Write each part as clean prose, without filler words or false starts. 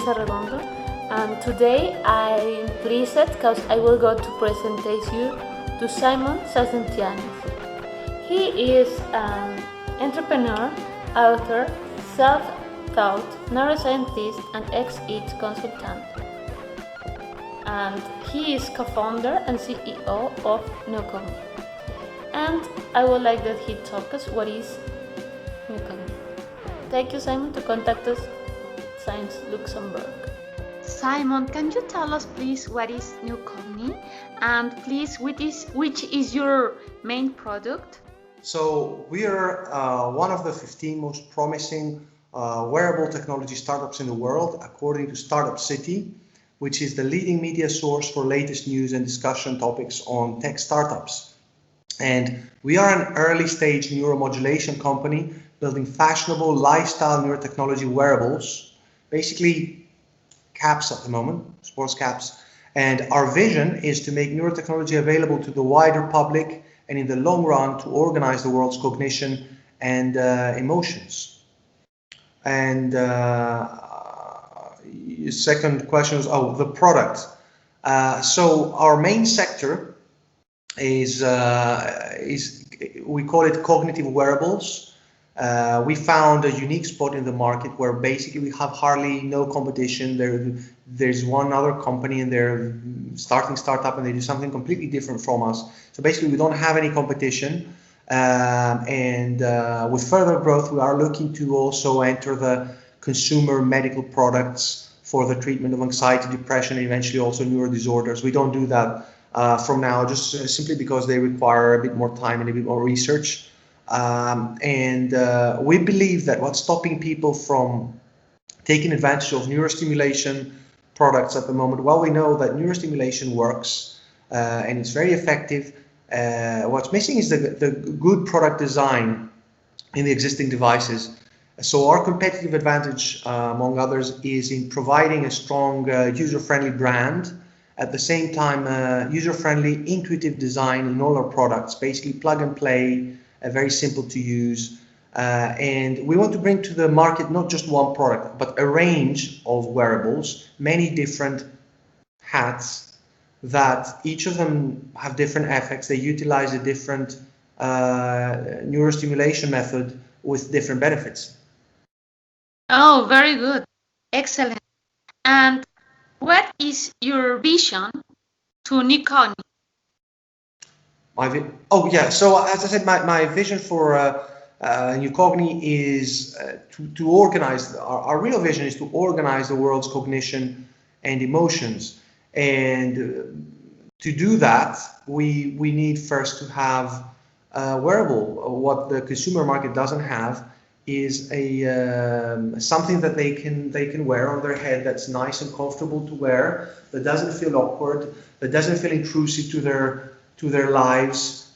Mesa Redondo, and today I'm pleased because I will go to present you to Simon Chatzigiannis. He is an entrepreneur, author, self-taught neuroscientist, and ex-IT consultant. And he is co-founder and CEO of Neucogni. And I would like that he talk us what is Neucogni. Thank you, Simon, to contact us, Science Luxembourg. Simon, can you tell us, please, what is Neucogni, and please, which is your main product? So we are one of the 15 most promising wearable technology startups in the world, according to Startup City, which is the leading media source for latest news and discussion topics on tech startups. And we are an early stage neuromodulation company building fashionable lifestyle neurotechnology wearables, basically caps at the moment, sports caps. And our vision is to make neurotechnology available to the wider public and in the long run to organize the world's cognition and emotions. And second question is, the product. So our main sector is we call it cognitive wearables. We found a unique spot in the market where basically we have hardly no competition. There's one other company and they're startup and they do something completely different from us. So basically we don't have any competition. With further growth, we are looking to also enter the consumer medical products for the treatment of anxiety, depression, and eventually also neuro disorders. We don't do that from now, just simply because they require a bit more time and a bit more research. We believe that what's stopping people from taking advantage of neurostimulation products at the moment, well, we know that neurostimulation works and it's very effective. What's missing is the good product design in the existing devices. So our competitive advantage, among others, is in providing a strong user-friendly brand. At the same time, user-friendly, intuitive design in all our products, basically plug and play, very simple to use. And we want to bring to the market not just one product, but a range of wearables, many different hats that each of them have different effects. They utilize a different neurostimulation method with different benefits. Oh, very good. Excellent. And what is your vision to Neucogni? So as I said, my vision for Neucogni is to organize, our real vision is to organize the world's cognition and emotions. And to do that, we need first to have a wearable. What the consumer market doesn't have is something that they can wear on their head that's nice and comfortable to wear, that doesn't feel awkward, that doesn't feel intrusive to their lives.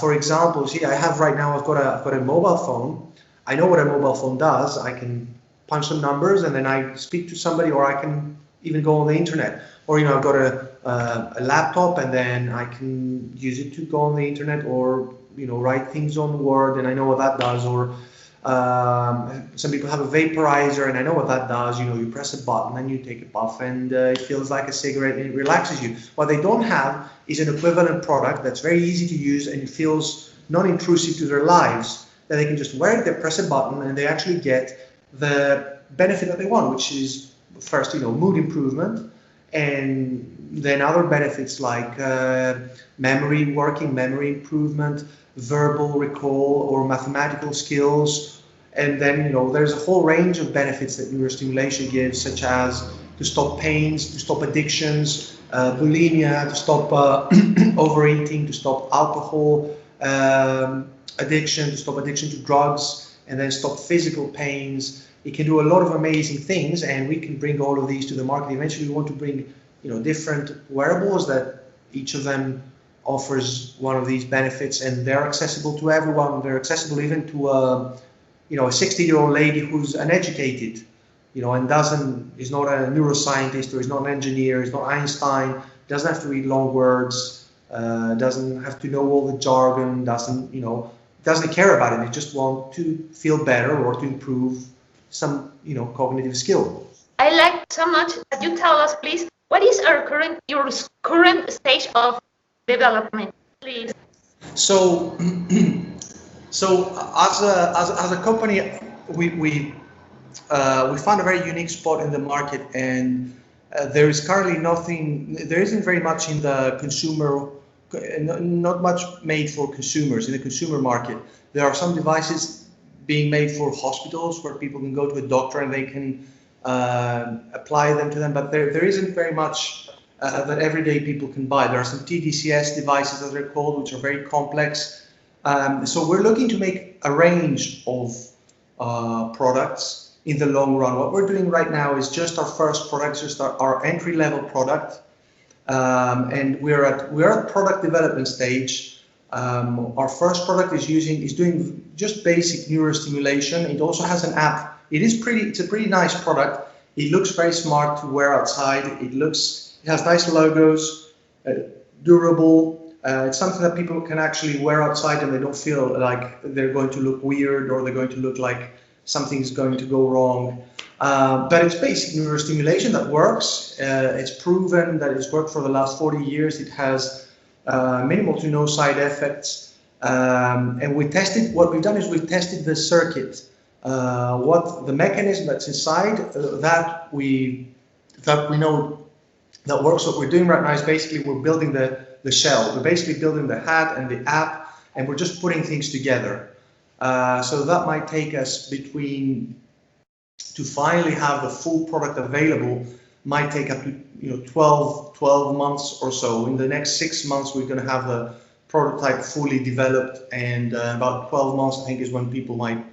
For example, see, I have right now, I've got a mobile phone. I know what a mobile phone does. I can punch some numbers and then I speak to somebody, or I can even go on the internet. Or, I've got a laptop and then I can use it to go on the internet, or, write things on Word, and I know what that does. Or some people have a vaporizer and I know what that does. You press a button and you take a puff and it feels like a cigarette and it relaxes you. What they don't have is an equivalent product that's very easy to use and it feels non-intrusive to their lives, that they can just wear it, they press a button and they actually get the benefit that they want, which is first, mood improvement, and then other benefits like working memory improvement, verbal recall or mathematical skills. And then, there's a whole range of benefits that neurostimulation gives, such as to stop pains, to stop addictions, bulimia, to stop overeating, to stop alcohol addiction, to stop addiction to drugs, and then stop physical pains. It can do a lot of amazing things, and we can bring all of these to the market. Eventually, we want to bring, different wearables that each of them offers one of these benefits, and they're accessible to everyone. They're accessible even to a 60-year-old lady who's uneducated, and is not a neuroscientist, or is not an engineer, is not Einstein, doesn't have to read long words, doesn't have to know all the jargon, doesn't care about it. They just want to feel better or to improve some, cognitive skill. I like so much that you tell us, please, what is your current stage of development, please? So, so as a company, we found a very unique spot in the market, and there is currently nothing. There isn't very much in the consumer, not much made for consumers in the consumer market. There are some devices being made for hospitals where people can go to a doctor and they can apply them to them, but there isn't very much that everyday people can buy. There are some TDCS devices, as they're called, which are very complex. So we're looking to make a range of products in the long run. What we're doing right now is just our first product, just our entry-level product, and we're at product development stage. Our first product is doing just basic neurostimulation. It also has an app. It's a pretty nice product. It looks very smart to wear outside. It has nice logos, durable. It's something that people can actually wear outside and they don't feel like they're going to look weird or they're going to look like something's going to go wrong. But it's basic neurostimulation that works. It's proven that it's worked for the last 40 years. It has minimal to no side effects. And what we've done is we've tested the circuit. What the mechanism that's inside that we know that works. What we're doing right now is basically we're building the shell. We're basically building the hat and the app, and we're just putting things together. So that might take us to finally have the full product available, might take up to 12 months or so. In the next 6 months, we're going to have the prototype fully developed, and about 12 months, I think, is when people might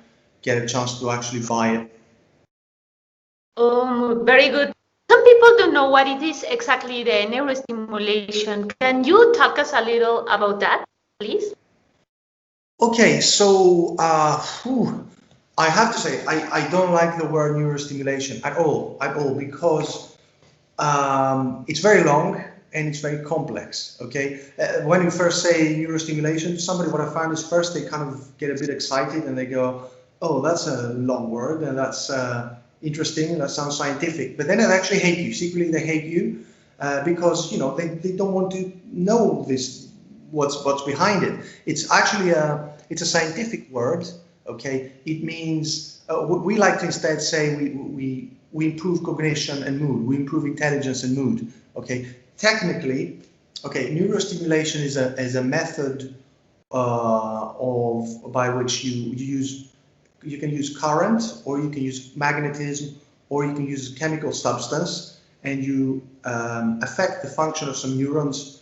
get a chance to actually buy it. Very good. Some people don't know what it is exactly, the neurostimulation. Can you talk us a little about that, please? Okay, so I have to say I don't like the word neurostimulation at all, because it's very long and it's very complex. Okay, when you first say neurostimulation, what I find is first they kind of get a bit excited and they go, "Oh, that's a long word and that's interesting and that sounds scientific." But then they actually hate you. Secretly, they hate you because they don't want to know what's behind it. It's actually it's a scientific word. Okay, it means we like to instead say we improve cognition and mood. We improve intelligence and mood. Okay, technically, neurostimulation is a method by which you can use current, or you can use magnetism, or you can use chemical substance, and you affect the function of some neurons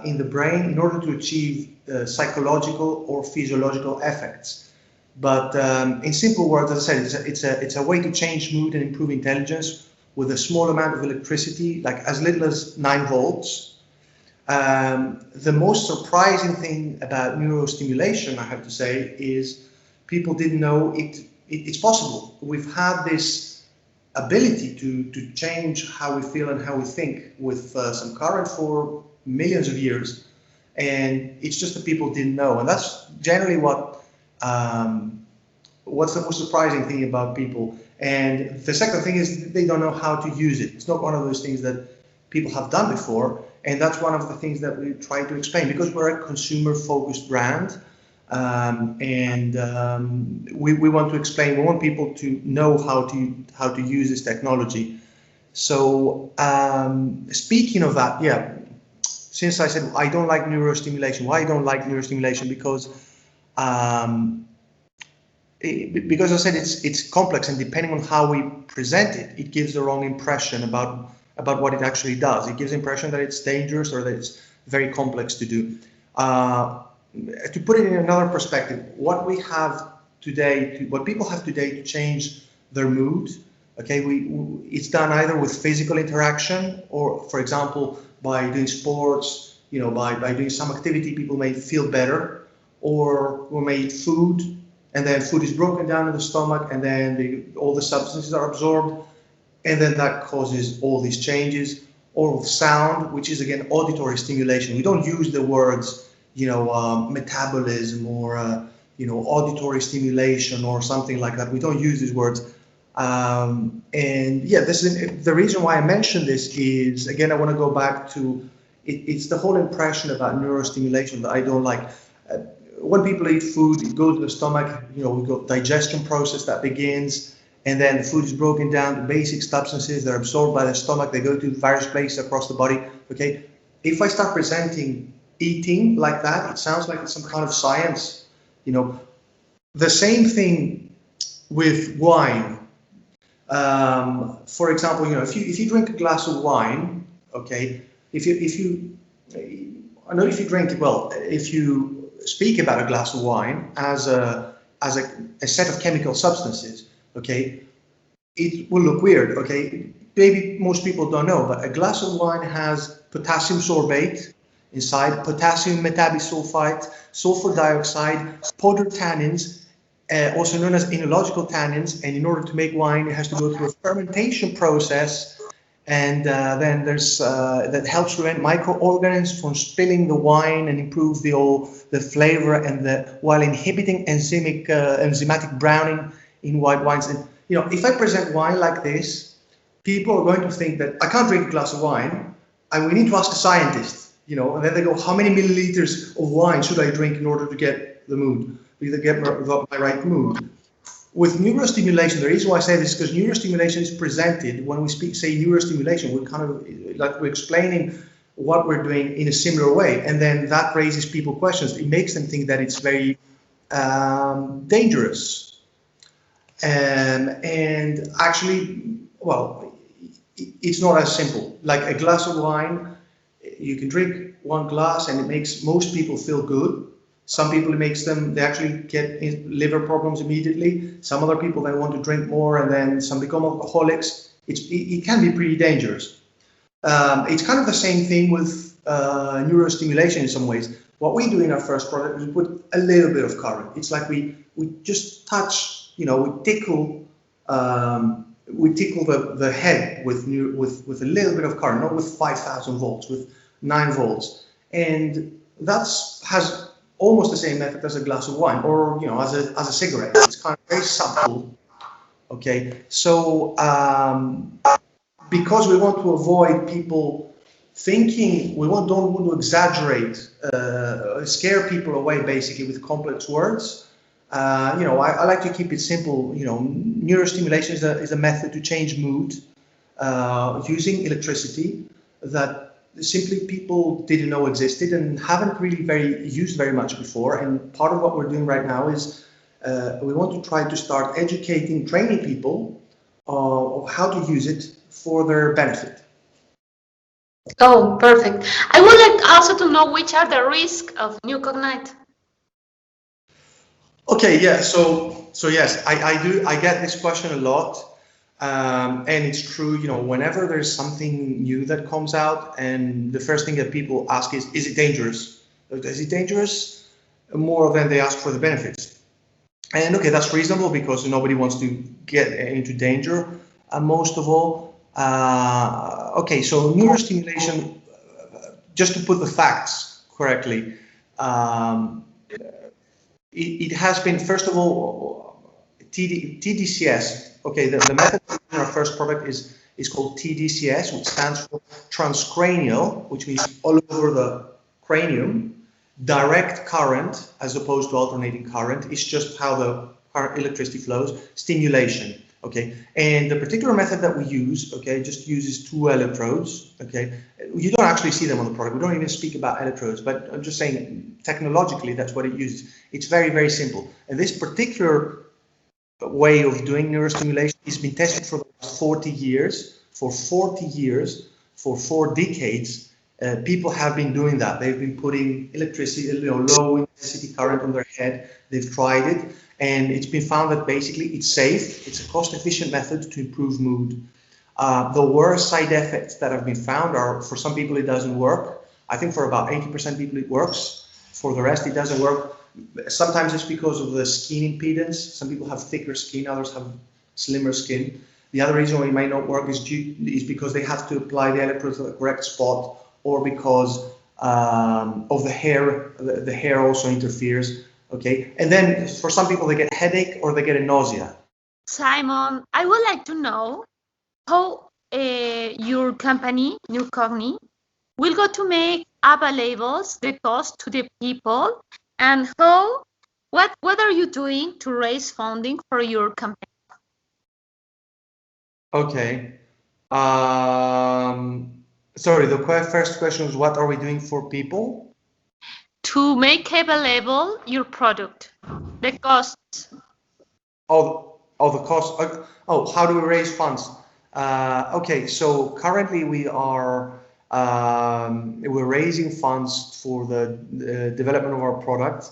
in the brain in order to achieve psychological or physiological effects. But in simple words, as I said, it's a way to change mood and improve intelligence with a small amount of electricity, like as little as 9 volts. The most surprising thing about neurostimulation, I have to say, is people didn't know it's possible. We've had this ability to change how we feel and how we think with some current for millions of years, and it's just that people didn't know. And that's generally what's the most surprising thing about people. And the second thing is they don't know how to use it. It's not one of those things that people have done before, and that's one of the things that we try to explain, because we're a consumer-focused brand. We want to explain. We want people to know how to use this technology. So speaking of that, since I said I don't like neurostimulation, why I don't like neurostimulation? Because I said it's complex, and depending on how we present it, it gives the wrong impression about what it actually does. It gives the impression that it's dangerous or that it's very complex to do. To put it in another perspective, what people have today to change their mood, it's done either with physical interaction, or, for example, by doing sports, by doing some activity, people may feel better, or we may eat food, and then food is broken down in the stomach, and then all the substances are absorbed, and then that causes all these changes. Or sound, which is again auditory stimulation. We don't use the words metabolism or auditory stimulation or something like that. We don't use these words. And yeah, this is the reason why I mentioned this is, again, I want to go back to it's the whole impression about neurostimulation that I don't like. When people eat food, it goes to the stomach, you know, we've got digestion process that begins, and then the food is broken down to basic substances, they're absorbed by the stomach, they go to various places across the body, okay? If I start presenting eating like that, it sounds like it's some kind of science, you know. The same thing with wine. For example, you know, if you drink a glass of wine, okay, if you I know if you drink it, well, if you speak about a glass of wine as a set of chemical substances, okay, it will look weird, okay. Maybe most people don't know, but a glass of wine has potassium sorbate inside, potassium metabisulfite, sulfur dioxide, podotannins, also known as enological tannins, and in order to make wine, it has to go through a fermentation process, and then there's that helps prevent microorganisms from spilling the wine and improves the flavor and while inhibiting enzymatic browning in white wines. And you know, if I present wine like this, people are going to think that I can't drink a glass of wine, and we need to ask a scientist, you know, and then they go, how many milliliters of wine should I drink in order to get the mood, to get my right mood? With neurostimulation, the reason why I say this is because neurostimulation is presented, when we say neurostimulation, we're kind of like we're explaining what we're doing in a similar way, and then that raises people questions. It makes them think that it's very dangerous, and actually, well, it's not as simple. Like a glass of wine, you can drink one glass and it makes most people feel good. Some people, it makes them, they actually get liver problems immediately. Some other people, they want to drink more, and then some become alcoholics. It can be pretty dangerous. It's kind of the same thing with neurostimulation in some ways. What we do in our first product is we put a little bit of current. It's like we just touch, you know, we tickle the head with a little bit of current, not with 5,000 volts, with 9 volts, and has almost the same effect as a glass of wine, or you know, as a cigarette. It's kind of very subtle. Okay, so because we want to avoid people thinking, don't want to exaggerate, scare people away basically with complex words. You know, I like to keep it simple. You know, neurostimulation is a method to change mood using electricity that simply people didn't know existed and haven't really used very much before. And part of what we're doing right now is we want to try to start training people of how to use it for their benefit. Oh, perfect. I would like also to know which are the risks of Neucogni. Okay, yeah. So yes, I get this question a lot. And it's true, you know, whenever there's something new that comes out, and the first thing that people ask is it dangerous? Is it dangerous? More than they ask for the benefits. And okay, that's reasonable because nobody wants to get into danger, most of all. Okay, so neurostimulation, just to put the facts correctly, it has been, first of all, TDCS. Okay, the method in our first product is called TDCS, which stands for transcranial, which means all over the cranium. Direct current, as opposed to alternating current, is just how the electricity flows. Stimulation. Okay, and the particular method that we use, okay, just uses 2 electrodes. Okay, you don't actually see them on the product. We don't even speak about electrodes, but I'm just saying technologically that's what it uses. It's very, very simple. And this particular way of doing neurostimulation has been tested for 40 years. For 40 years, for 4 decades, people have been doing that. They've been putting electricity, you know, low intensity current on their head. They've tried it, and it's been found that basically it's safe. It's a cost-efficient method to improve mood. The worst side effects that have been found are, for some people it doesn't work. I think for about 80% of people it works. For the rest it doesn't work. Sometimes it's because of the skin impedance. Some people have thicker skin, others have slimmer skin. The other reason why it might not work is because they have to apply the electrodes to the correct spot, or because of the hair. The hair also interferes. Okay, and then for some people they get headache or they get a nausea. Simon, I would like to know how your company, Neucogni, will go to make available the cost to the people, and what are you doing to raise funding for your company? Okay. Sorry, the first question was what are we doing for people? To make available your product, the costs. Oh, the cost. How do we raise funds? Okay, so currently we're raising funds for the development of our product.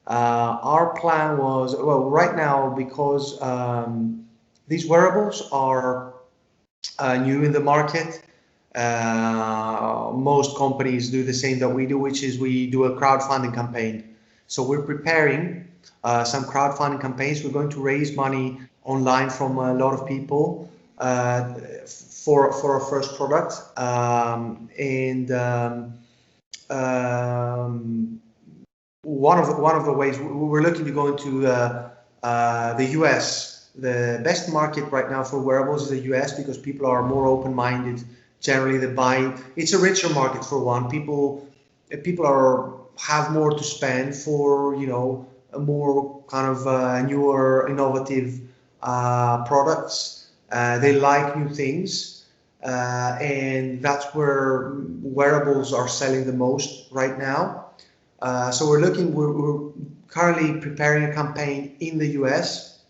Our plan was, well, right now, because these wearables are new in the market. Most companies do the same that we do, which is we do a crowdfunding campaign. So we're preparing some crowdfunding campaigns. We're going to raise money online from a lot of people for our first product. One of the ways we're looking to go into the US. The best market right now for wearables is the US because people are more open-minded. Generally, they buy. It's a richer market for one. People have more to spend for a more kind of newer, innovative products. They like new things, and that's where wearables are selling the most right now. So we're currently preparing a campaign in the US,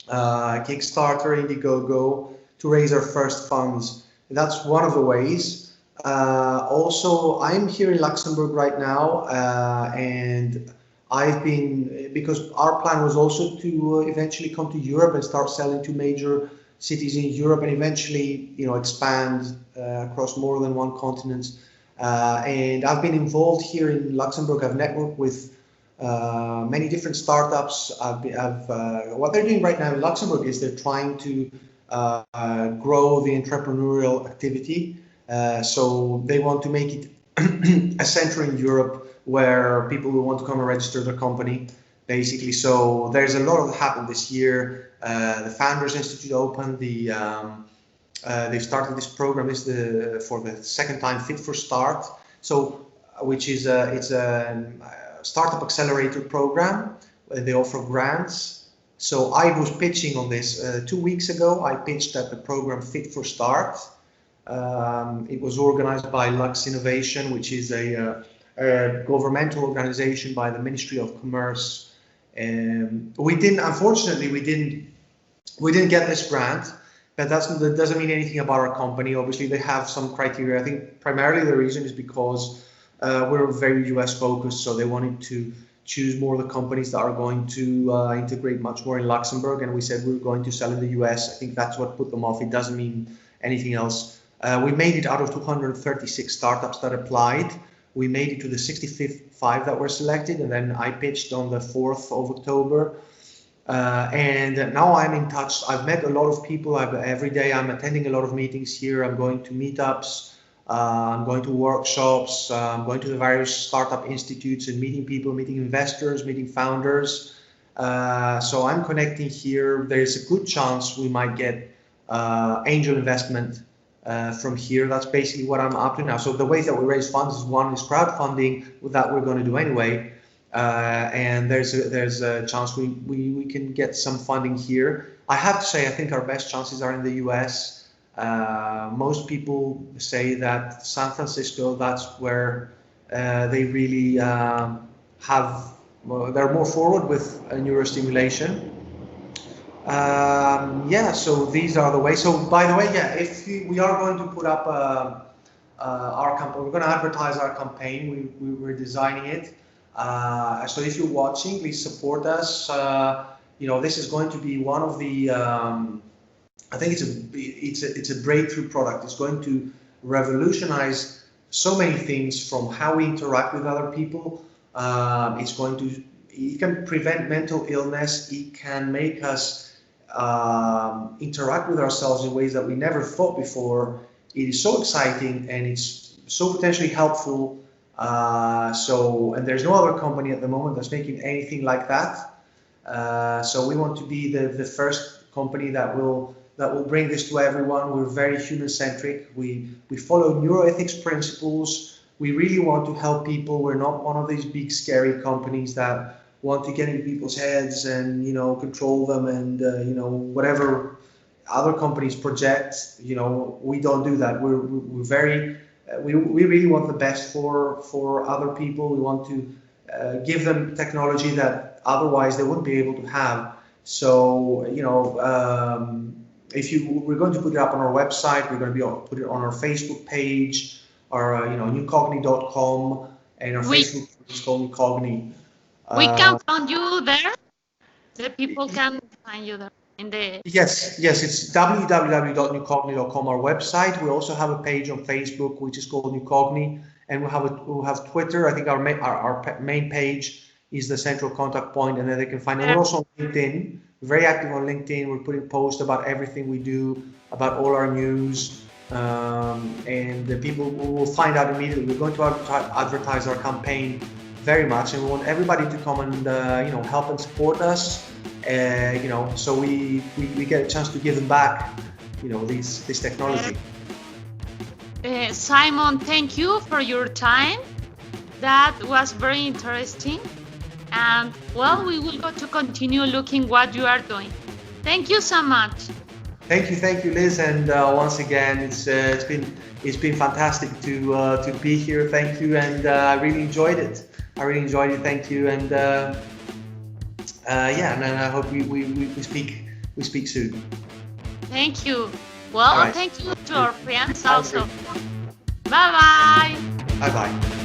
Kickstarter, Indiegogo, to raise our first funds. That's one of the ways. Also, I'm here in Luxembourg right now, and because our plan was also to eventually come to Europe and start selling to major cities in Europe and eventually, expand across more than one continent. And I've been involved here in Luxembourg. I've networked with many different startups. What they're doing right now in Luxembourg is they're trying to grow the entrepreneurial activity. So they want to make it a center in Europe where people will want to come and register their company, basically. So there's a lot that happened this year. The Founders Institute opened. They've started this program. This is for the second time, Fit for Start. So, which is it's a startup accelerator program. They offer grants. So I was pitching on this 2 weeks ago. I pitched at the program Fit for Start. It was organized by Lux Innovation, which is a governmental organization by the Ministry of Commerce. Unfortunately, we didn't get this grant, but that doesn't mean anything about our company. Obviously, they have some criteria. I think primarily the reason is because we're very US focused, so they wanted to choose more of the companies that are going to integrate much more in Luxembourg, and we said we were going to sell in the US. I think that's what put them off. It doesn't mean anything else. We made it out of 236 startups that applied. We made it to the 65 that were selected, and then I pitched on the 4th of October. And now I'm in touch. I've met a lot of people. Every day I'm attending a lot of meetings here. I'm going to meetups. I'm going to workshops. I'm going to the various startup institutes and meeting people, meeting investors, meeting founders. So I'm connecting here. There's a good chance we might get angel investment from here. That's basically what I'm up to now. So the ways that we raise funds is one is crowdfunding, that we're going to do anyway. And there's a chance we can get some funding here. I have to say, I think our best chances are in the US. Most people say that San Francisco, that's where they really they're more forward with neurostimulation. Yeah, so these are the ways. So by the way, yeah, if we are going to put up our campaign, we're going to advertise our campaign. We're designing it. So if you're watching, please support us. This is going to be one of the. I think it's a breakthrough product. It's going to revolutionize so many things from how we interact with other people. It can prevent mental illness. It can make us interact with ourselves in ways that we never thought before. It is so exciting and it's so potentially helpful. And there's no other company at the moment that's making anything like that. So we want to be the first company that will bring this to everyone. We're very human-centric. We follow neuroethics principles. We really want to help people. We're not one of these big scary companies that want to get into people's heads and control them and whatever other companies project. We don't do that. We're very we really want the best for other people. We want to give them technology that otherwise they wouldn't be able to have. So we're going to put it up on our website. We're going to put it on our Facebook page, our Neucogni.com, and our Facebook is called Neucogni. We can find you there. The people can find you there in the. Yes, it's www.neucogni.com, our website. We also have a page on Facebook which is called Neucogni, and we'll have Twitter. I think our main page is the central contact point, and then they can find it. We're also on LinkedIn. We're very active on LinkedIn. We're putting posts about everything we do, about all our news, and the people will find out immediately. We're going to advertise our campaign very much, and we want everybody to come and help and support us. So we get a chance to give them back, this technology. Simon, thank you for your time. That was very interesting. And we will go to continue looking what you are doing. Thank you so much. Thank you, Liz. And once again, it's been fantastic to be here. Thank you, and I really enjoyed it. Thank you, and and I hope we speak soon. Thank you. Right. Thank you to our friends also. Bye bye. Bye bye.